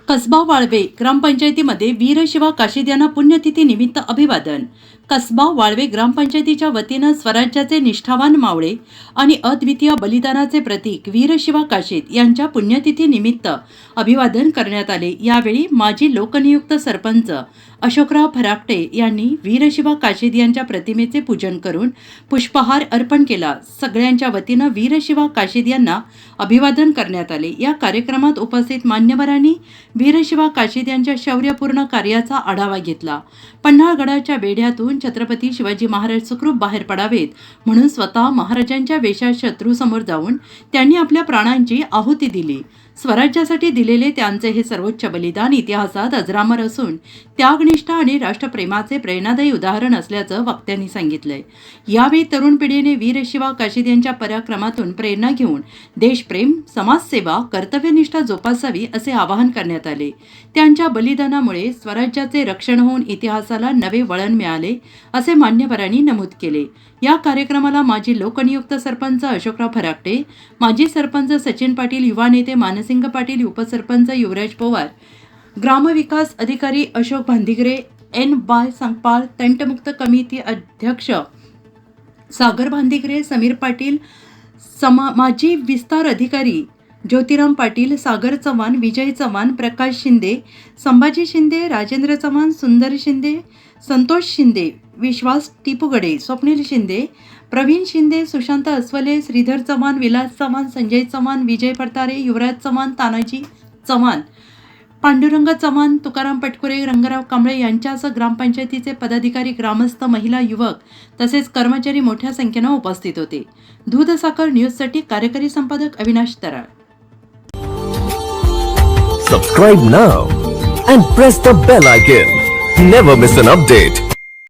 कसबा वाळवे ग्रामपंचायतीमध्ये वीरशिवा काशीद यांना पुण्यतिथी निमित्त अभिवादन। कसबा वाळवे ग्रामपंचायतीच्या वतीनं स्वराज्याचे निष्ठावान मावळे आणि अद्वितीय बलिदानाचे प्रतीक वीरशिवा काशीद यांच्या पुण्यतिथी निमित्त अभिवादन करण्यात आले। यावेळी माजी लोकनियुक्त सरपंच अशोकराव फराकटे यांनी वीरशिवा काशीद यांच्या प्रतिमेचे पूजन करून पुष्पहार अर्पण केला। सगळ्यांच्या वतीनं वीरशिवा काशीद यांना अभिवादन करण्यात आले। या कार्यक्रमात उपस्थित मान्यवरांनी वीरशिवा काशीद यांच्या शौर्यपूर्ण कार्याचा आढावा घेतला। पन्हाळगडाच्या वेढ्यातून छत्रपती शिवाजी महाराज सुखरूप बाहेर पडावेत म्हणून स्वतः महाराजांच्या वेशात शत्रूसमोर जाऊन त्यांनी आपल्या प्राणांची आहुती दिली। स्वराज्यासाठी दिलेले त्यांचे हे सर्वोच्च बलिदान इतिहासात अजरामर असून त्यागनिष्ठा आणि राष्ट्रप्रेमाचे प्रेरणादायी उदाहरण असल्याचं वक्त्यांनी सांगितलंय। यावेळी तरुण पिढीने वीरशिवा काशीद यांच्या पराक्रमातून प्रेरणा घेऊन देशप्रेम, समाजसेवा, कर्तव्यनिष्ठा जोपासावी असे आवाहन करण्यात आले। त्यांच्या बलिदानामुळे स्वराज्याचे रक्षण होऊन इतिहासाला नवे वळण मिळाले असे मान्यवरांनी नमूद केले। या कार्यक्रमाला माजी लोकनियुक्त सरपंच अशोकराव फराकटे, माजी सरपंच सचिन पाटील, युवा नेते मानसिंग पाटील, उपसरपंच युवराज पवार, ग्रामविकास अधिकारी अशोक भांदिगरे, एन.वाय. संकपाळ, तंटमुक्त कमिटी अध्यक्ष सागर भांदिगरे, समीर पाटील, माजी विस्तार अधिकारी ज्योतिराम पाटील, सागर चव्हाण, विजय चव्हाण, प्रकाश शिंदे, संभाजी शिंदे, राजेंद्र चव्हाण, सुंदर शिंदे, संतोष शिंदे, विश्वास टिपुगडे, स्वप्नील शिंदे, प्रवीण शिंदे, सुशांत अस्वले, श्रीधर चव्हाण, विलास चव्हाण, संजय चव्हाण, विजय पडतारे, युवराज चव्हाण, तानाजी चव्हाण, पांडुरंग चव्हाण, तुकाराम पटकुरे, रंगराव कांबळे यांच्यासह ग्रामपंचायतीचे पदाधिकारी, ग्रामस्थ, महिला, युवक तसेच कर्मचारी मोठ्या संख्येने उपस्थित होते। दूध साखर न्यूजसाठी कार्यकारी संपादक अविनाश तराळ। Subscribe now and press the bell icon. Never miss an update.